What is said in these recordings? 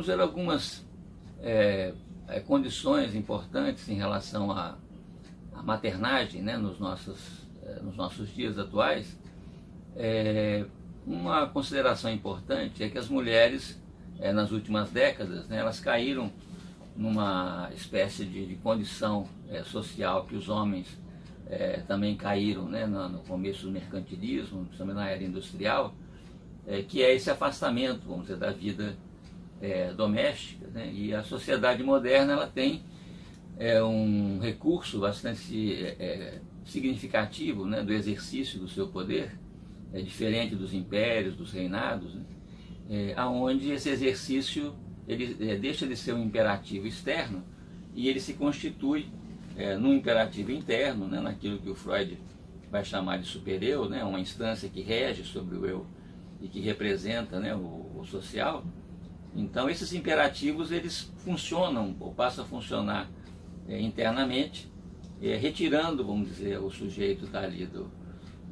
vamos ver algumas condições importantes em relação à maternagem, né, nos nossos dias atuais. Uma consideração importante é que as mulheres, nas últimas décadas, né, elas caíram numa espécie de condição social que os homens também caíram, né, no começo do mercantilismo, principalmente na era industrial, que é esse afastamento, vamos dizer, da vida doméstica, né? E a sociedade moderna ela tem um recurso bastante significativo, né, do exercício do seu poder, diferente dos impérios, dos reinados, né, aonde esse exercício ele deixa de ser um imperativo externo e ele se constitui num imperativo interno, né, naquilo que o Freud vai chamar de super-eu, né, uma instância que rege sobre o eu e que representa, né, o social. Então esses imperativos eles funcionam ou passam a funcionar internamente, retirando, vamos dizer, o sujeito dali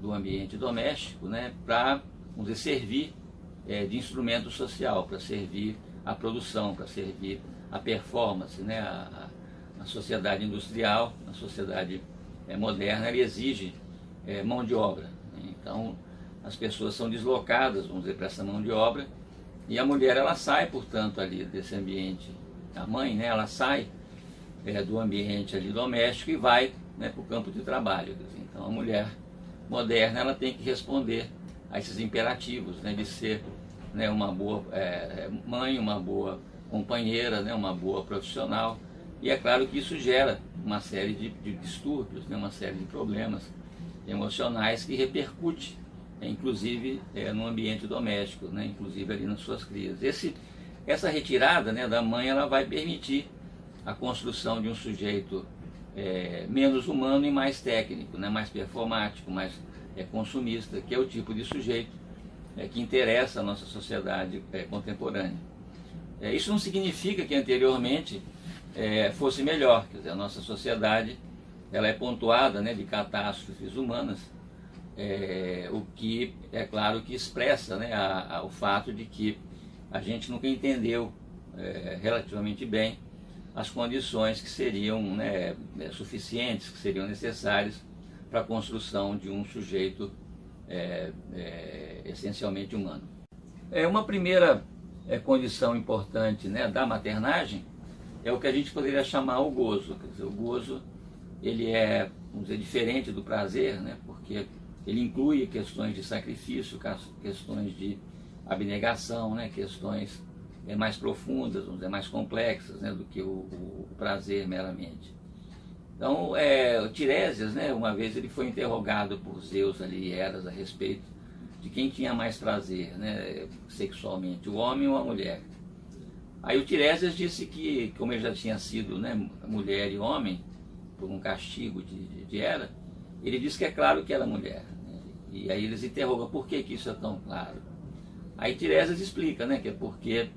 do ambiente doméstico, né, para, vamos dizer, servir de instrumento social, para servir a produção, para servir a performance, né, a sociedade industrial, a sociedade moderna, ela exige mão de obra, né? Então as pessoas são deslocadas, vamos dizer, para essa mão de obra, e a mulher ela sai, portanto, ali desse ambiente, a mãe, né, ela sai do ambiente ali doméstico e vai, né, para o campo de trabalho. Então a mulher moderna ela tem que responder a esses imperativos, né, de ser, né, uma boa mãe, uma boa companheira, né, uma boa profissional. E é claro que isso gera uma série de distúrbios, né, uma série de problemas emocionais que repercute, inclusive no ambiente doméstico, né, inclusive ali nas suas crias. Essa retirada, né, da mãe ela vai permitir a construção de um sujeito menos humano e mais técnico, né, mais performático, mais consumista, que é o tipo de sujeito que interessa a nossa sociedade contemporânea. Isso não significa que anteriormente fosse melhor, quer dizer, a nossa sociedade ela é pontuada, né, de catástrofes humanas, o que é claro que expressa, né, o fato de que a gente nunca entendeu relativamente bem as condições que seriam, né, suficientes, que seriam necessárias para a construção de um sujeito essencialmente humano. Uma primeira condição importante, né, da maternagem é o que a gente poderia chamar o gozo. Quer dizer, o gozo ele vamos dizer, diferente do prazer, né, porque ele inclui questões de sacrifício, questões de abnegação, né, questões mais profundas, vamos dizer, mais complexas, né, do que o prazer meramente. Então, Tiresias, né, uma vez ele foi interrogado por Zeus ali, e Eras a respeito de quem tinha mais prazer, né, sexualmente, o homem ou a mulher. Aí o Tiresias disse que, como ele já tinha sido, né, mulher e homem, por um castigo de Hera, ele disse que é claro que era mulher, né? E aí eles interrogam por que isso é tão claro. Aí Tiresias explica, né, que é porque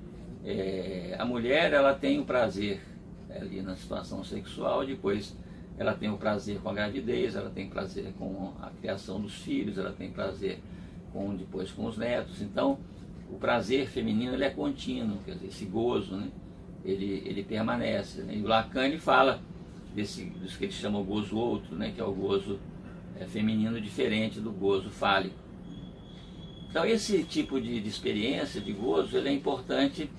a mulher ela tem o prazer ali na situação sexual, depois ela tem o prazer com a gravidez, ela tem prazer com a criação dos filhos, ela tem prazer depois com os netos. Então o prazer feminino ele é contínuo, quer dizer, esse gozo, né, ele permanece, né? E o Lacan ele fala dos que ele chama o gozo outro, né, que é o gozo feminino diferente do gozo fálico. Então esse tipo de experiência, de gozo, ele é importante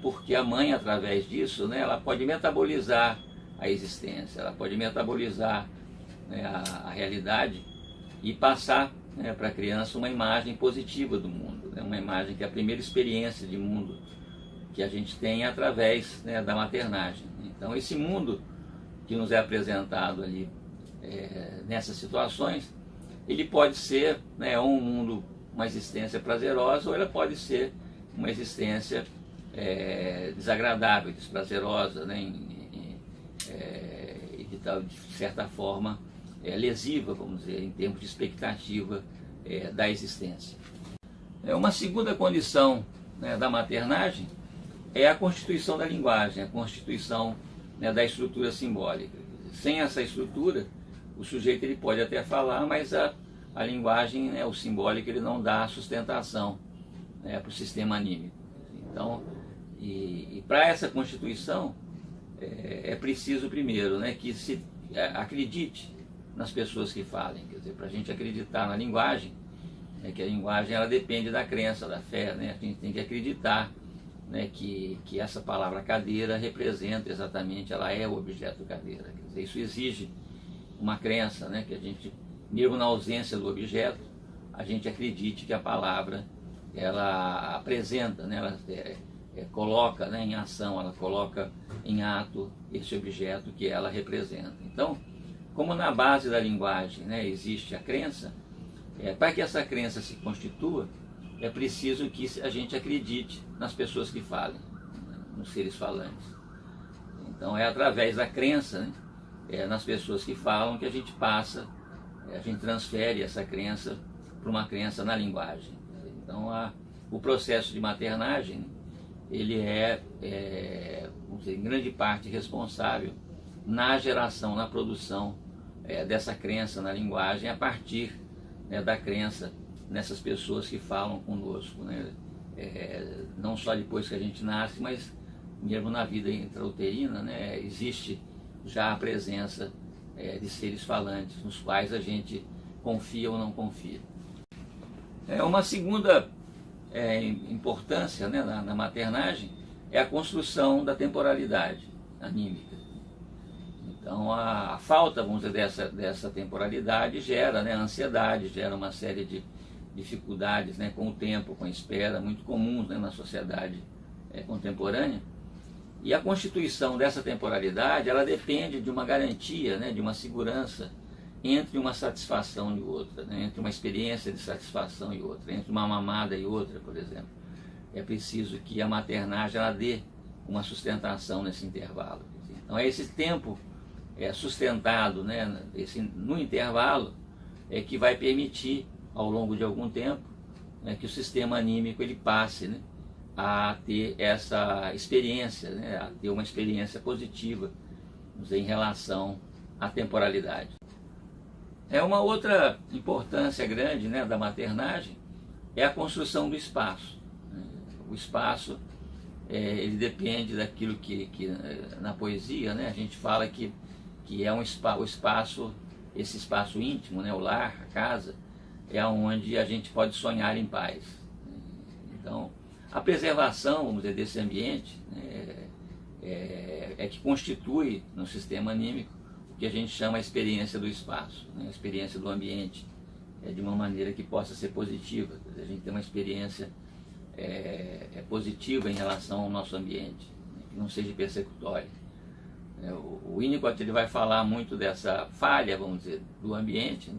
porque a mãe, através disso, né, ela pode metabolizar a existência, ela pode metabolizar, né, a realidade e passar, né, para a criança uma imagem positiva do mundo, né, uma imagem que é a primeira experiência de mundo que a gente tem através, né, da maternagem. Então esse mundo que nos é apresentado ali nessas situações, ele pode ser, né, um mundo, uma existência prazerosa, ou ela pode ser uma existência desagradável, desprazerosa, né, e de certa forma lesiva, vamos dizer, em termos de expectativa da existência. Uma segunda condição, né, da maternagem é a constituição da linguagem, a constituição, né, da estrutura simbólica. Sem essa estrutura, o sujeito ele pode até falar, mas a linguagem, né, o simbólico, ele não dá sustentação, né, para o sistema anímico. Então, para essa constituição, é preciso primeiro, né, que se acredite nas pessoas que falem. Quer dizer, para a gente acreditar na linguagem, que a linguagem ela depende da crença, da fé, né? A gente tem que acreditar, né, que essa palavra cadeira representa exatamente, ela é o objeto cadeira. Quer dizer, isso exige uma crença, né, que a gente, mesmo na ausência do objeto, a gente acredite que a palavra ela apresenta, né, ela coloca, né, em ação, ela coloca em ato esse objeto que ela representa. Então, como na base da linguagem, né, existe a crença, para que essa crença se constitua, é preciso que a gente acredite nas pessoas que falem, nos seres falantes. Então é através da crença, né, nas pessoas que falam, que a gente passa, a gente transfere essa crença para uma crença na linguagem. Então o processo de maternagem, ele vamos dizer, em grande parte responsável na geração, na produção dessa crença na linguagem, a partir, né, da crença nessas pessoas que falam conosco, né? Não só depois que a gente nasce, mas mesmo na vida intrauterina, né, existe já a presença de seres falantes, nos quais a gente confia ou não confia. Uma segunda importância, né, na maternagem é a construção da temporalidade anímica. Então a falta, vamos dizer, dessa temporalidade gera, né, ansiedade, gera uma série de dificuldades, né, com o tempo, com a espera, muito comuns, né, na sociedade contemporânea. E a constituição dessa temporalidade, ela depende de uma garantia, né, de uma segurança entre uma satisfação e outra, né, entre uma experiência de satisfação e outra, entre uma mamada e outra, por exemplo. É preciso que a maternagem ela dê uma sustentação nesse intervalo. Então é esse tempo sustentado, né, no intervalo, que vai permitir, ao longo de algum tempo, né, que o sistema anímico ele passe, né, a ter essa experiência, né, a ter uma experiência positiva, vamos dizer, em relação à temporalidade. Uma outra importância grande, né, da maternagem é a construção do espaço. O espaço ele depende daquilo que na poesia, né, a gente fala que é o espaço, esse espaço íntimo, né, o lar, a casa, é onde a gente pode sonhar em paz. Então, a preservação, vamos dizer, desse ambiente que constitui no sistema anímico o que a gente chama a experiência do espaço, né, a experiência do ambiente, de uma maneira que possa ser positiva. Quer dizer, a gente tem uma experiência positiva em relação ao nosso ambiente, né, que não seja persecutória. O Winnicott ele vai falar muito dessa falha, vamos dizer, do ambiente, né,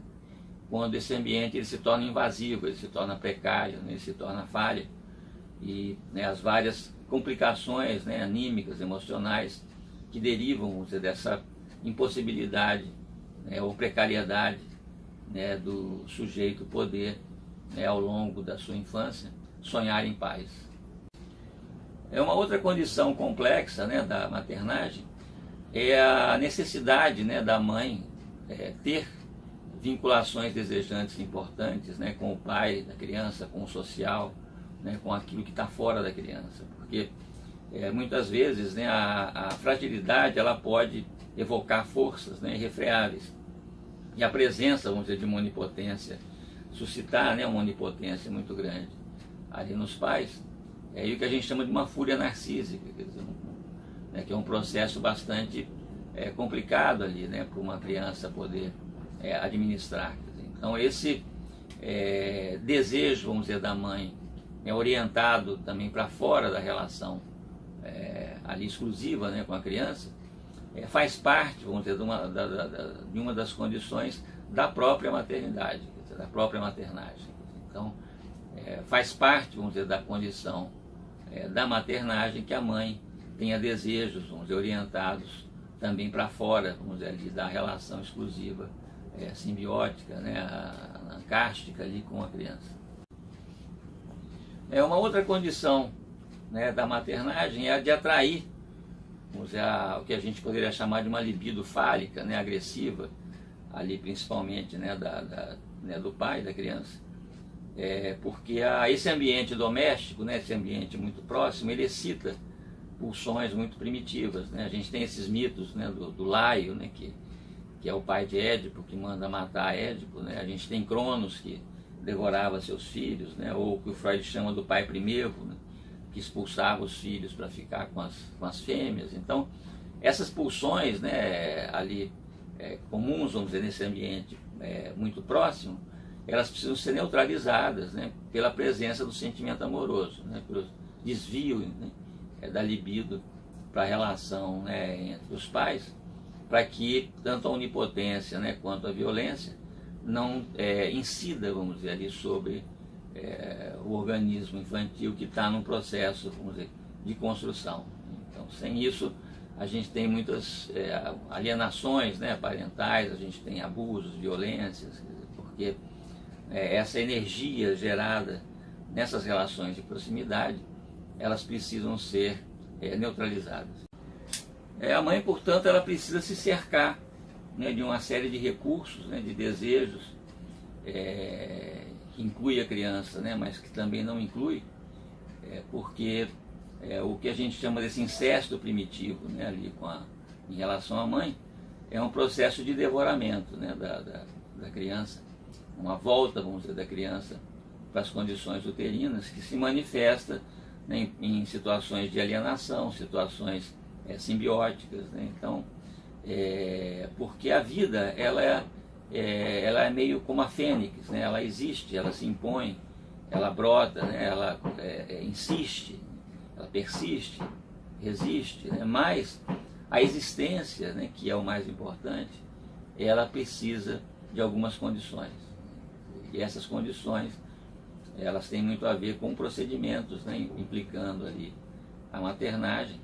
quando esse ambiente ele se torna invasivo, ele se torna precário, né, ele se torna falha, e, né, as várias complicações, né, anímicas, emocionais, que derivam, vamos dizer, dessa impossibilidade, né, ou precariedade, né, do sujeito poder, né, ao longo da sua infância, sonhar em paz. Uma outra condição complexa, né, da maternagem é a necessidade, né, da mãe ter vinculações desejantes importantes, né, com o pai da criança, com o social, né, com aquilo que está fora da criança, porque muitas vezes, né, a fragilidade ela pode evocar forças, né, irrefreáveis, e a presença, vamos dizer, de uma onipotência, suscitar, né, uma onipotência muito grande ali nos pais, e o que a gente chama de uma fúria narcísica, quer dizer, né, que é um processo bastante complicado ali, né, para uma criança poder administrar. Então esse desejo, vamos dizer, da mãe, orientado também para fora da relação ali exclusiva, né, com a criança, faz parte, vamos dizer, de uma das condições da própria maternidade, quer dizer, da própria maternagem. Então faz parte, vamos dizer, da condição da maternagem que a mãe tenha desejos, vamos dizer, orientados também para fora, vamos dizer, ali, da relação exclusiva, simbiótica, né, ancástica ali com a criança. Uma outra condição, né, da maternagem é a de atrair, vamos dizer, o que a gente poderia chamar de uma libido fálica, né, agressiva, ali principalmente, né, né, do pai da criança, porque esse ambiente doméstico, né, esse ambiente muito próximo, ele excita pulsões muito primitivas, né? A gente tem esses mitos, né, do Laio, né, que é o pai de Édipo, que manda matar Édipo, né? A gente tem Cronos, que devorava seus filhos, né? Ou que o Freud chama do pai primevo, né? Que expulsava os filhos para ficar com as fêmeas. Então, essas pulsões, né, ali comuns, vamos dizer, nesse ambiente muito próximo, elas precisam ser neutralizadas, né, pela presença do sentimento amoroso, né, pelo desvio, né, da libido para a relação, né, entre os pais, para que tanto a onipotência, né, quanto a violência não incida, vamos dizer, ali sobre o organismo infantil que está num processo, vamos dizer, de construção. Então, sem isso, a gente tem muitas alienações, né, parentais, a gente tem abusos, violências, porque essa energia gerada nessas relações de proximidade, elas precisam ser neutralizadas. A mãe, portanto, ela precisa se cercar, né, de uma série de recursos, né, de desejos, que inclui a criança, né, mas que também não inclui, porque o que a gente chama desse incesto primitivo, né, ali em relação à mãe, é um processo de devoramento, né, da criança, uma volta, vamos dizer, da criança para as condições uterinas, que se manifesta, né, em situações de alienação, situações simbióticas, né? Então, porque a vida ela é meio como a fênix, né? Ela existe, ela se impõe, ela brota, né? Ela insiste, ela persiste, resiste, né? Mas a existência, né, que é o mais importante, ela precisa de algumas condições, e essas condições elas têm muito a ver com procedimentos, né, implicando ali a maternagem,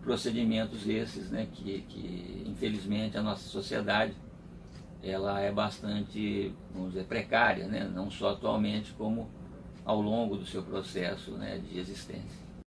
procedimentos esses, né, que infelizmente a nossa sociedade ela é bastante, vamos dizer, precária, né, não só atualmente como ao longo do seu processo, né, de existência.